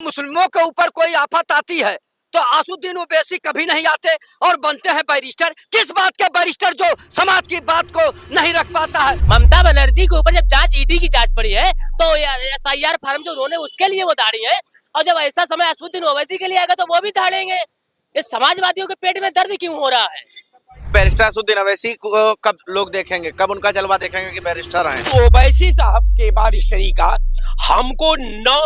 मुस्लिमों के ऊपर कोई आफत आती है तो असदुद्दीन ओवैसी कभी नहीं आते और बनते हैं बैरिस्टर। किस बात के बैरिस्टर जो समाज की बात को नहीं रख पाता है। ममता बनर्जी के ऊपर जब जांच ईडी की जांच पड़ी है तो SIR फॉर्म जो उन्होंने उसके लिए वो दाढ़ी है, और जब ऐसा समय असदुद्दीन ओवैसी के लिए आएगा तो वो भी दाढ़ेंगे। ये समाजवादियों के पेट में दर्द क्यों हो रहा है? बैरिस्टर असदुद्दीन ओवैसी को कब लोग देखेंगे, कब उनका जलवा देखेंगे कि बैरिस्टर हैं? तो ओवैसी साहब के बैरिस्टरी का हमको न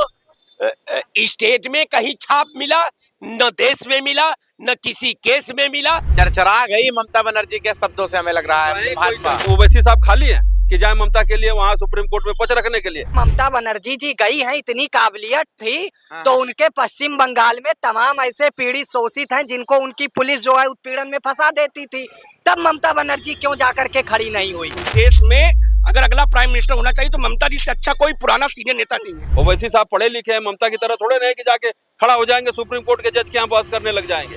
स्टेट में कहीं छाप मिला, न देश में मिला, न किसी केस में मिला। चरचरा गई ममता बनर्जी के शब्दों से, हमें लग रहा है भाजपा। ओवैसी साहब खाली हैं कि जाए ममता के लिए वहाँ सुप्रीम कोर्ट में पक्ष रखने के लिए। ममता बनर्जी जी गई हैं, इतनी काबिलियत थी तो उनके पश्चिम बंगाल में तमाम ऐसे पीड़ित शोषित हैं जिनको उनकी पुलिस जो है उत्पीड़न में फंसा देती थी। तब ममता बनर्जी क्यों जाकर के खड़ी नहीं हुई? देश में अगर अगला प्राइम मिनिस्टर होना चाहिए तो ममता जी से अच्छा कोई पुराना सीनियर नेता नहीं है। ओवैसी साहब पढ़े लिखे हैं, ममता की तरह थोड़े नहीं कि जाके खड़ा हो जाएंगे सुप्रीम कोर्ट के जज के यहाँ बहस करने लग जाएंगे।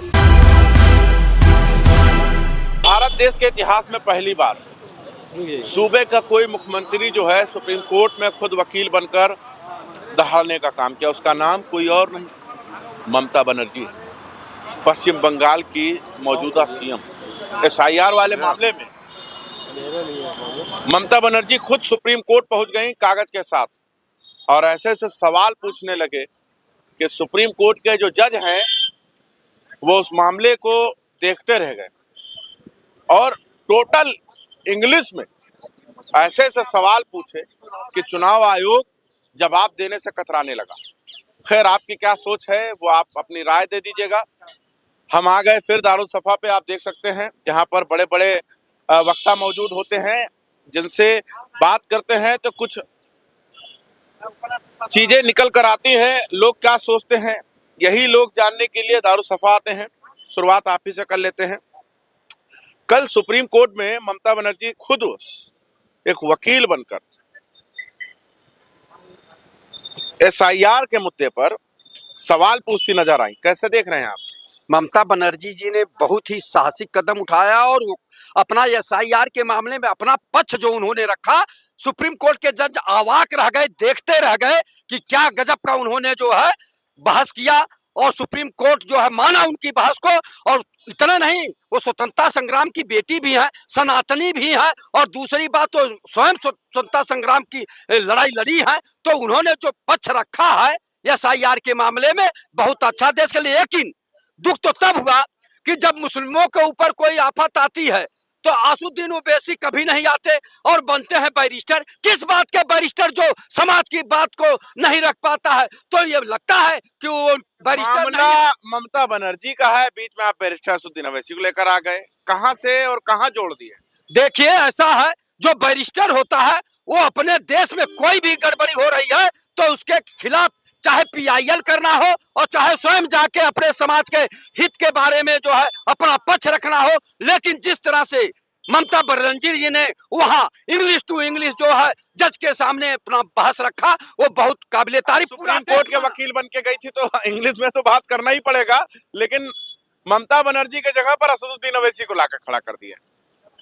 भारत देश के इतिहास में पहली बार सूबे का कोई मुख्यमंत्री जो है सुप्रीम कोर्ट में खुद वकील बनकर दहाड़ने का काम किया। उसका नाम कोई और नहीं, ममता बनर्जी है, पश्चिम बंगाल की मौजूदा CM। SIR वाले मामले में ममता बनर्जी खुद सुप्रीम कोर्ट पहुंच गई कागज के साथ, और ऐसे ऐसे सवाल पूछने लगे कि सुप्रीम कोर्ट के जो जज हैं वो उस मामले को देखते रह गए, और टोटल इंग्लिश में ऐसे ऐसे सवाल पूछे कि चुनाव आयोग जवाब देने से कतराने लगा। खैर, आपकी क्या सोच है वो आप अपनी राय दे दीजिएगा। हम आ गए फिर दारुल सफा पे, आप देख सकते हैं, जहां पर बड़े बड़े वक्ता मौजूद होते हैं जिनसे बात करते हैं तो कुछ चीजें निकल कर आती हैं। लोग क्या सोचते हैं यही लोग जानने के लिए दारुल सफा आते हैं। शुरुआत आप ही से कर लेते हैं। कल सुप्रीम कोर्ट में ममता बनर्जी खुद एक वकील बनकर SIR के मुद्दे पर सवाल पूछती नजर आई। कैसे देख रहे हैं आप? ममता बनर्जी जी ने बहुत ही साहसिक कदम उठाया और अपना SIR के मामले में अपना पक्ष जो उन्होंने रखा, सुप्रीम कोर्ट के जज अवाक रह गए, देखते रह गए कि क्या गजब का उन्होंने जो है बहस किया, और सुप्रीम कोर्ट जो है माना उनकी बहस को। और इतना नहीं, वो स्वतंत्रता संग्राम की बेटी भी है, सनातनी भी है, और दूसरी बात तो स्वयं स्वतंत्रता संग्राम की लड़ाई लड़ी है। तो उन्होंने जो पक्ष रखा है SIR के मामले में बहुत अच्छा देश के लिए। लेकिन दुख तो तब हुआ कि जब मुस्लिमों के ऊपर कोई आफत आती है तो असदुद्दीन ओवैसी कभी नहीं आते और बनते हैं बैरिस्टर। किस बात के बैरिस्टर जो समाज की बात को नहीं रख पाता है। तो ये लगता है कि वो बैरिस्टर नहीं है। ममता बनर्जी का है, बीच में आप बैरिस्टर असदुद्दीन ओवैसी को लेकर आ गए। कहां से और कहां जोड़ दिए? देखिए, ऐसा है, जो बैरिस्टर होता है वो अपने देश में कोई भी गड़बड़ी हो रही है तो उसके खिलाफ चाहे PIL करना हो और चाहे स्वयं जाके अपने समाज के हित के बारे में जो है अपना पक्ष रखना हो। लेकिन जिस तरह से ममता बनर्जी जी ने वहाँ इंग्लिश टू इंग्लिश जो है जज के सामने अपना बहस रखा, वो बहुत काबिले तारीफ। सुप्रीम कोर्ट के वकील बन के गई थी तो इंग्लिश में तो बात करना ही पड़ेगा, लेकिन ममता बनर्जी के जगह पर असदुद्दीन ओवैसी को लाकर खड़ा कर दिया।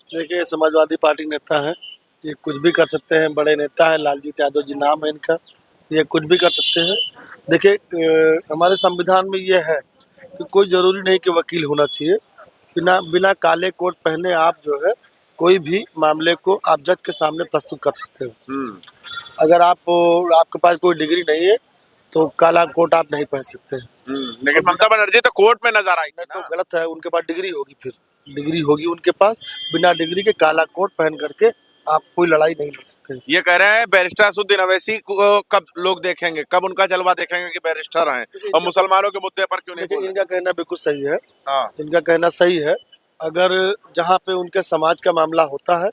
देखिए, समाजवादी पार्टी नेता है, ये कुछ भी कर सकते हैं। बड़े नेता है, लालजीत यादव जी नाम है इनका, ये कुछ भी कर सकते हैं। देखिए, हमारे संविधान में ये है कि कोई ज़रूरी नहीं कि वकील होना चाहिए। बिना काले कोट पहने आप जो है कोई भी मामले को आप जज के सामने प्रस्तुत कर सकते हो। अगर आपके पास कोई डिग्री नहीं है तो काला कोट आप नहीं पहन सकते हैं। लेकिन ममता बनर्जी तो कोर्ट में नजर आई थी तो गलत है, उनके पास डिग्री होगी, फिर डिग्री होगी उनके पास। बिना डिग्री के काला कोट पहन करके आप कोई लड़ाई नहीं लड़ सकते। ये कह रहे हैं बैरिस्टर असदुद्दीन ओवैसी को कब लोग देखेंगे, कब उनका जलवा देखेंगे कि बैरिस्टर हैं, और मुसलमानों के मुद्दे पर क्यों नहीं बोल रहे? इनका कहना बिल्कुल सही है। हाँ। इनका कहना सही है। अगर जहाँ पे उनके समाज का मामला होता है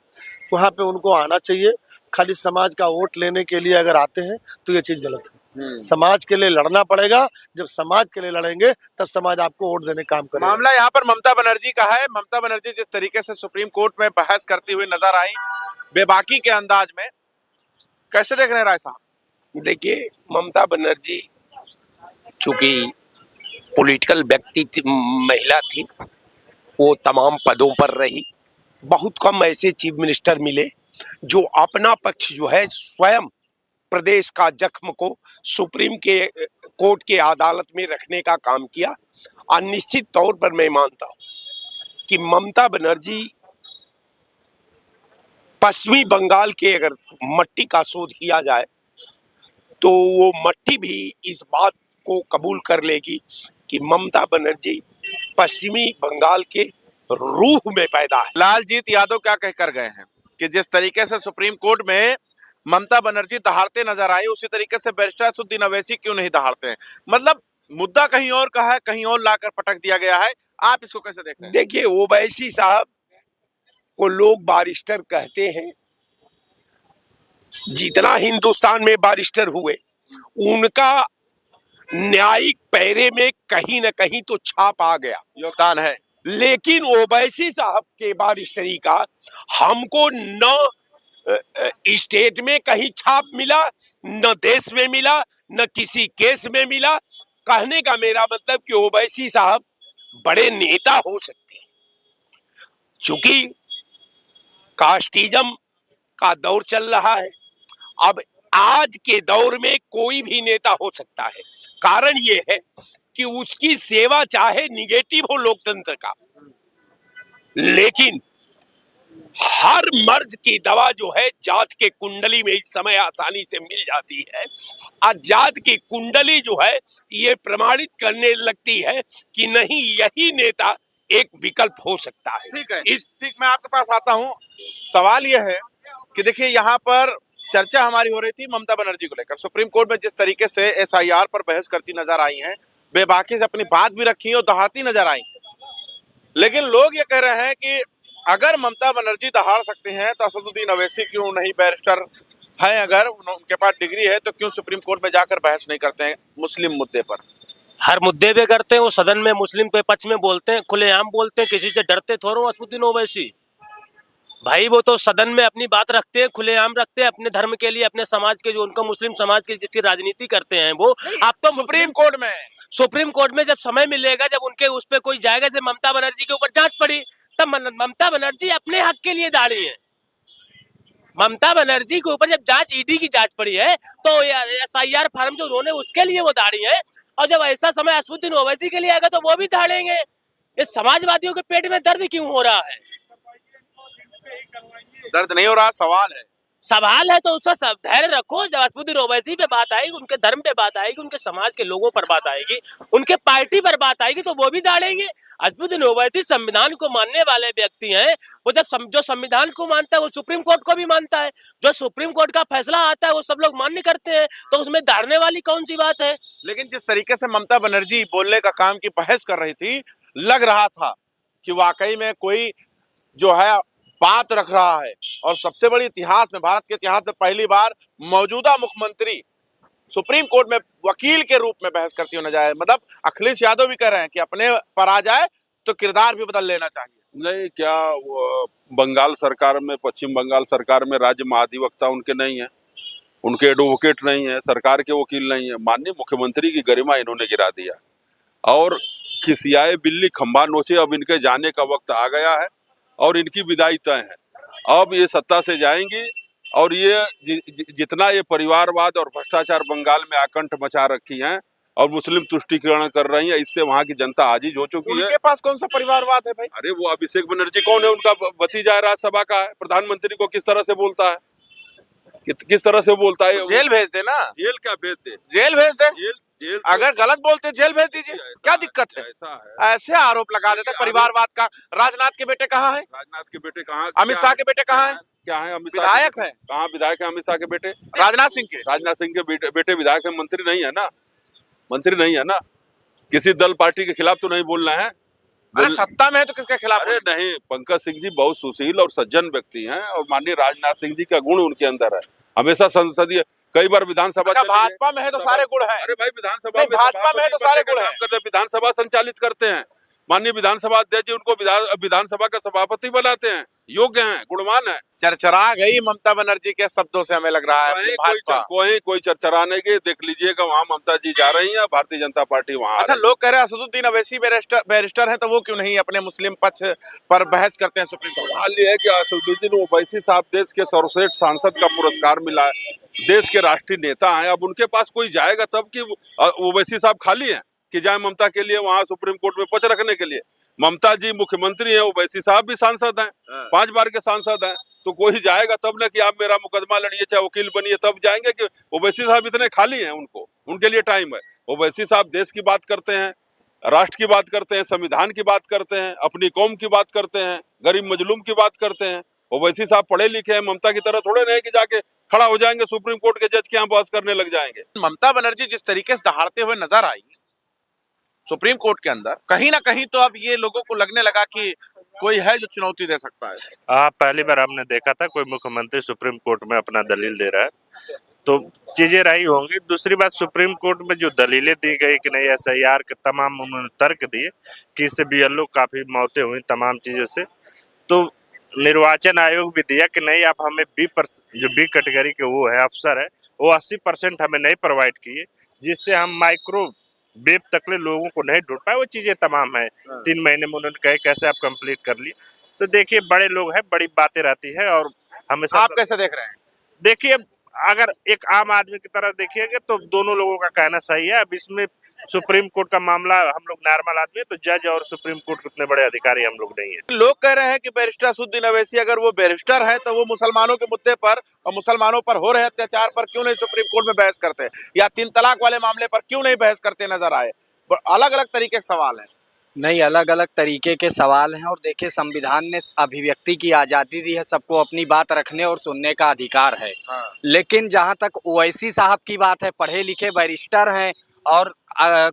वहाँ पे उनको आना चाहिए। खाली समाज का वोट लेने के लिए अगर आते हैं तो ये चीज गलत है। समाज के लिए लड़ना पड़ेगा। जब समाज के लिए लड़ेंगे तब समाज आपको वोट देने काम करेगा। मामला यहाँ पर ममता बनर्जी का है। ममता बनर्जी जिस तरीके से सुप्रीम कोर्ट में बहस करती हुई नजर आई, बेबाकी के अंदाज में, कैसे देख रहे हैं राय साहब? देखिए, ममता बनर्जी चूंकि पॉलिटिकल व्यक्ति महिला थी, वो तमाम पदों पर रही। बहुत कम ऐसे चीफ मिनिस्टर मिले जो अपना पक्ष जो है स्वयं प्रदेश का जख्म को सुप्रीम कोर्ट के अदालत में रखने का काम किया। और निश्चित तौर पर मैं मानता हूं कि ममता बनर्जी पश्चिमी बंगाल के अगर मट्टी का शोध किया जाए तो वो मट्टी भी इस बात को कबूल कर लेगी कि ममता बनर्जी पश्चिमी बंगाल के रूह में पैदा है। लालजीत यादव क्या कहकर गए हैं कि जिस तरीके से सुप्रीम कोर्ट में ममता बनर्जी दहाड़ते नजर आई, उसी तरीके से बैरिस्टर असदुद्दीन अवैसी क्यों नहीं दहाड़ते हैं? मतलब मुद्दा कहीं और का है, कहीं और लाकर पटक दिया गया है। आप इसको कैसे देख रहे हैं? देखिए, ओवैसी साहब को लोग बारिस्टर कहते हैं। जितना हिंदुस्तान में बारिस्टर हुए, उनका न्यायिक पैरे में कहीं न कहीं तो छाप आ गया, योगदान है। लेकिन ओवैसी साहब के बारिस्टरी का हमको न स्टेट में कहीं छाप मिला, न देश में मिला, न किसी केस में मिला। कहने का मेरा मतलब कि ओवैसी साहब बड़े नेता हो सकते हैं, चूंकि कास्टिज्म का दौर चल रहा है। अब आज के दौर में कोई भी नेता हो सकता है। कारण ये है कि उसकी सेवा चाहे निगेटिव हो लोकतंत्र का, लेकिन हर मर्ज की दवा जो है जात के कुंडली में इस समय आसानी से मिल जाती है। और जात की कुंडली जो है ये प्रमाणित करने लगती है कि नहीं, यही नेता एक विकल्प हो सकता है। ठीक है, ठीक, मैं आपके पास आता हूं। सवाल यह है कि देखिए, यहाँ पर चर्चा हमारी हो रही थी ममता बनर्जी को लेकर। सुप्रीम कोर्ट में जिस तरीके से एसआईआर पर बहस करती नजर आई हैं, बेबाकी से अपनी बात भी रखी और दहाड़ती नजर आई। लेकिन लोग ये कह रहे हैं कि अगर ममता बनर्जी दहाड़ सकते हैं तो असदुद्दीन अवैसी क्यों नहीं? बैरिस्टर हैं, अगर उनके पास डिग्री है तो क्यों सुप्रीम कोर्ट में जाकर बहस नहीं करते हैं मुस्लिम मुद्दे पर? हर मुद्दे पे करते हैं वो, सदन में मुस्लिम के पक्ष में बोलते हैं, खुलेआम बोलते हैं, किसी से डरते थोड़ो असदुद्दीन ओवैसी भाई। वो तो सदन में अपनी बात रखते हैं, खुलेआम रखते हैं, अपने धर्म के लिए, अपने समाज के, जो उनका मुस्लिम समाज की जिसकी राजनीति करते हैं वो। आप तो सुप्रीम कोर्ट में जब समय मिलेगा, जब उनके उस पर कोई जाएगा, जब ममता बनर्जी के ऊपर जांच पड़ी, तब ममता बनर्जी अपने हक के लिए दाड़ी है। ममता बनर्जी के ऊपर जब जांच ईडी की जांच पड़ी है तो एसआईआर फार्म जो उन्होंने उसके लिए वो दाड़ी है। और जब ऐसा समय असदुद्दीन ओवैसी के लिए आएगा तो वो भी दाड़ेंगे। ये समाजवादियों के पेट में दर्द क्यों हो रहा है? दर्द नहीं हो रहा, सवाल है तो उसका धैर्य रखो। जब असदुद्दीन ओवैसी पे बात आएगी, उनके धर्म पे बात आएगी, उनके समाज के लोगों पर बात आएगी, उनके पार्टी पर बात आएगी तो वो भी दाड़ेंगे। असदुद्दीन ओवैसी संविधान को मानने वाले व्यक्ति हैं। वो जब जो संविधान को मानता है वो सुप्रीम कोर्ट को भी मानता है। जो सुप्रीम कोर्ट का फैसला आता है वो सब लोग मान्य करते हैं, तो उसमें दाड़ने वाली कौन सी बात है? लेकिन जिस तरीके से ममता बनर्जी बोलने का काम की बहस कर रही थी, लग रहा था कि वाकई में कोई जो है बात रख रहा है। और सबसे बड़ी इतिहास में, भारत के इतिहास में पहली बार मौजूदा मुख्यमंत्री सुप्रीम कोर्ट में वकील के रूप में बहस करती हुई नजर आए। मतलब अखिलेश यादव भी कह रहे हैं कि अपने पर आ जाए तो किरदार भी बदल लेना चाहिए। नहीं, क्या बंगाल सरकार में, पश्चिम बंगाल सरकार में राज्य महाधिवक्ता उनके नहीं है, उनके एडवोकेट नहीं है, सरकार के वकील नहीं है। माननीय मुख्यमंत्री की गरिमा इन्होंने गिरा दिया और खिसियाए बिल्ली खंबा नोचे। अब इनके जाने का वक्त आ गया है और इनकी विदाई तय है। अब ये सत्ता से जाएंगी और ये जितना ये परिवारवाद और भ्रष्टाचार बंगाल में आकंठ मचा रखी हैं और मुस्लिम तुष्टीकरण कर रही है, इससे वहां की जनता आजीज हो चुकी है। उनके पास कौन सा परिवारवाद है भाई? अरे वो अभिषेक बनर्जी कौन है? उनका भतीजा है, राज्यसभा का है। प्रधानमंत्री को किस तरह से बोलता है, किस तरह से बोलता है? जेल भेज दे ना। जेल क्या भेज दे? जेल भेज दे। जेल अगर गलत बोलते जेल भेज दीजिए, क्या दिक्कत है? ऐसा है, ऐसे आरोप लगा देते परिवारवाद का। राजनाथ के बेटे कहाँ हैं? राजनाथ के बेटे कहाँ? अमित शाह के बेटे कहाँ हैं? क्या है? अमित शाह विधायक है। कहाँ विधायक है अमित शाह के बेटे? राजनाथ सिंह के बेटे विधायक है, मंत्री नहीं है ना। मंत्री नहीं है ना। किसी दल पार्टी के खिलाफ तो नहीं बोलना है। अरे सत्ता में है तो किसके खिलाफ? अरे नहीं, पंकज सिंह जी बहुत सुशील और सज्जन व्यक्ति हैं और माननीय राजनाथ सिंह जी का गुण उनके अंदर है। हमेशा संसदीय, कई बार विधानसभा, भाजपा में है तो सारे गुण है। अरे भाई विधानसभा में, भाजपा में है तो सारे गुण है। विधानसभा संचालित करते हैं। माननीय विधानसभा अध्यक्ष जी उनको विधानसभा का सभापति बनाते हैं। योग्य हैं, गुणवान है। चरचरा गई ममता बनर्जी के शब्दों से, हमें लग रहा है कोई चरचराने के। देख लीजिएगा वहाँ ममता जी जा रही है, भारतीय जनता पार्टी वहाँ। अच्छा, लोग कह रहे हैं असदुद्दीन अवैसी बैरिस्टर है तो वो क्यों नहीं अपने मुस्लिम पक्ष पर बहस करते हैं सुप्रीम कोर्ट? सवाल ये है कि असदुद्दीन ओवैसी साहब देश के सर्वश्रेष्ठ सांसद का पुरस्कार मिला है, देश के राष्ट्रीय नेता हैं। अब उनके पास कोई जाएगा तब कि ओवैसी साहब खाली हैं कि जाए ममता के लिए वहां सुप्रीम कोर्ट में पक्ष रखने के लिए। ममता जी मुख्यमंत्री हैं, ओवैसी साहब भी सांसद हैं, 5 बार के सांसद हैं। तो कोई जाएगा तब ना कि आप मेरा मुकदमा लड़िए, चाहे वकील बनिए, तब जाएंगे कि ओवैसी साहब इतने खाली हैं? उनके लिए टाइम है। ओवैसी साहब देश की बात करते हैं, राष्ट्र की बात करते हैं, संविधान की बात करते हैं, अपनी कौम की बात करते हैं, गरीब मजलूम की बात करते हैं। ओवैसी साहब पढ़े लिखे हैं, ममता की तरह थोड़े नहीं कि जाके खड़ा हो जाएंगे सुप्रीम कोर्ट के जज के यहाँ बहस करने लग जाएंगे। ममता बनर्जी जिस तरीके से दहाड़ते हुए नजर आई सुप्रीम कोर्ट के अंदर, कहीं ना कहीं तो अब ये लोगों को लगने लगा कि कोई है जो चुनौती दे सकता है। हाँ, पहली बार हमने देखा था कोई मुख्यमंत्री सुप्रीम कोर्ट में अपना दलील दे रहा है, तो चीजें रही होंगी। दूसरी बात, सुप्रीम कोर्ट में जो दलीलें दी गई कि नहीं SIR के तमाम उन्होंने तर्क दिए कि इससे BLO काफी मौतें हुई तमाम चीजों से, तो निर्वाचन आयोग भी दिया कि नहीं आप हमें जो B कैटेगरी के वो है अफसर है वो 80% हमें नहीं प्रोवाइड किए, जिससे हम माइक्रो वेब तकले लोगों को नहीं ढूंढ पाए। वो चीजें तमाम है। 3 महीने में उन्होंने कहे कैसे आप कंप्लीट कर लिए। तो देखिए, बड़े लोग हैं, बड़ी बातें रहती है और हमेशा। आप कैसे देख रहे हैं? देखिए, अगर एक आम आदमी की तरह देखिएगा तो दोनों लोगों का कहना सही है। अब इसमें सुप्रीम कोर्ट का मामला, हम लोग नॉर्मल आदमी है, तो जज और सुप्रीम कोर्ट के उतने बड़े अधिकारी हम लोग नहीं है। लोग कह रहे हैं कि बैरिस्टर असदुद्दीन अवैसी अगर वो बैरिस्टर है तो वो मुसलमानों के मुद्दे पर और मुसलमानों पर हो रहे अत्याचार पर क्यों नहीं सुप्रीम कोर्ट में बहस करते, या 3 तलाक वाले मामले पर क्यों नहीं बहस करते नजर आए। अलग अलग तरीके के सवाल हैं। नहीं, अलग अलग तरीके के सवाल हैं। और देखिए, संविधान ने अभिव्यक्ति की आज़ादी दी है, सबको अपनी बात रखने और सुनने का अधिकार है। लेकिन जहां तक ओवैसी साहब की बात है, पढ़े लिखे बैरिस्टर हैं और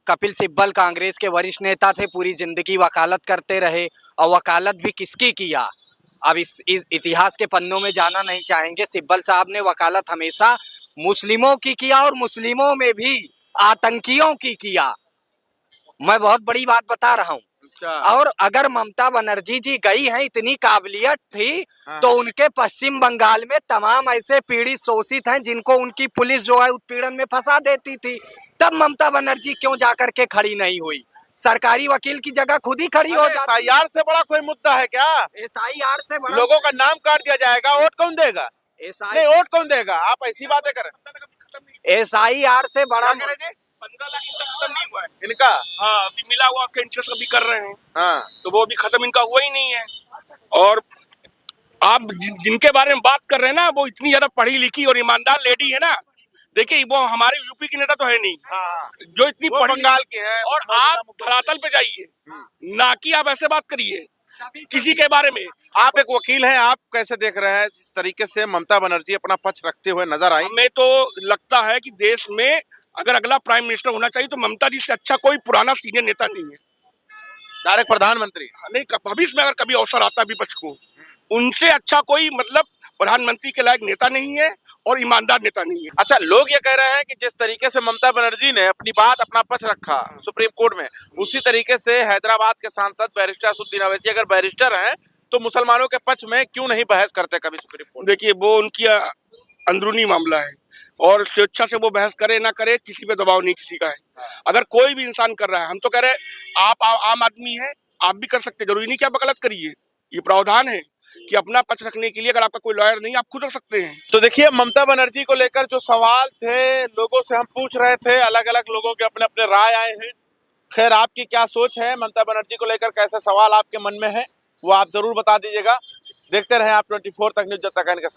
कपिल सिब्बल कांग्रेस के वरिष्ठ नेता थे, पूरी जिंदगी वकालत करते रहे। और वकालत भी किसकी किया, अब इस इतिहास के पन्नों में जाना नहीं चाहेंगे। सिब्बल साहब ने वकालत हमेशा मुस्लिमों की किया और मुस्लिमों में भी आतंकियों की किया। मैं बहुत बड़ी बात बता रहा हूँ। और अगर ममता बनर्जी जी गई हैं, इतनी काबिलियत थी, तो उनके पश्चिम बंगाल में तमाम ऐसे पीड़ित शोषित हैं जिनको उनकी पुलिस जो है उत्पीड़न में फंसा देती थी। तब ममता बनर्जी क्यों जाकर के खड़ी नहीं हुई? सरकारी वकील की जगह खुद ही खड़ी हो जाती। SIR से बड़ा कोई मुद्दा है क्या? SIR से बड़ा लोगों का नाम काट दिया जाएगा, वोट कौन देगा? नहीं, वोट कौन देगा? आप ऐसी बातें करें। SIR से बड़ा 15 लाख इनका खत्म नहीं हुआ है इनका। हाँ, अभी मिला हुआ आपका इंटरेस्ट अभी कर रहे हैं। हाँ, तो वो अभी खत्म इनका हुआ ही नहीं है। और आप जिनके बारे में बात कर रहे हैं ना, वो इतनी ज्यादा पढ़ी लिखी और ईमानदार लेडी है ना। देखिए, वो हमारे यूपी की नेता तो है नहीं। हाँ, जो इतनी वो बंगाल की है। और आप धरातल पे जाइए, ना कि आप ऐसे बात करिए किसी के बारे में। आप एक वकील हैं, आप कैसे देख रहे हैं जिस तरीके से ममता बनर्जी अपना पक्ष रखते हुए नजर आई? हमें तो लगता है कि देश में अगर अगला प्राइम मिनिस्टर होना चाहिए तो ममता जी से अच्छा कोई पुराना सीनियर नेता नहीं है। डायरेक्ट प्रधानमंत्री नहीं, भविष्य में अगर कभी अवसर आता है विपक्ष को, उनसे अच्छा कोई मतलब प्रधानमंत्री के लायक नेता नहीं है और ईमानदार नेता नहीं है। अच्छा, लोग ये कह रहे हैं कि जिस तरीके से ममता बनर्जी ने अपनी बात, अपना पक्ष रखा सुप्रीम कोर्ट में, उसी तरीके से हैदराबाद के सांसद बैरिस्टर असदुद्दीन अवैसी अगर बैरिस्टर हैं तो मुसलमानों के पक्ष में क्यों नहीं बहस करते कभी सुप्रीम कोर्ट? देखिए, वो उनकी अंदरूनी मामला है और स्वेच्छा से वो बहस करे ना करे, किसी पे दबाव नहीं किसी का है। अगर कोई भी इंसान कर रहा है, हम तो कह रहे हैं आप आम आदमी हैं, आप भी कर सकते, जरूरी नहीं कि आप गलत करिए। ये प्रावधान है कि अपना पक्ष रखने के लिए अगर आपका कोई लॉयर नहीं, आप खुद रख सकते हैं। तो देखिए, ममता बनर्जी को लेकर जो सवाल थे, लोगों से हम पूछ रहे थे, अलग अलग लोगों के अपने अपने राय आए हैं। खैर, आपकी क्या सोच है ममता बनर्जी को लेकर, कैसे सवाल आपके मन में है, वो आप जरूर बता दीजिएगा। देखते रहे आप 24 तक न्यूज़, जब तक इनके साथ।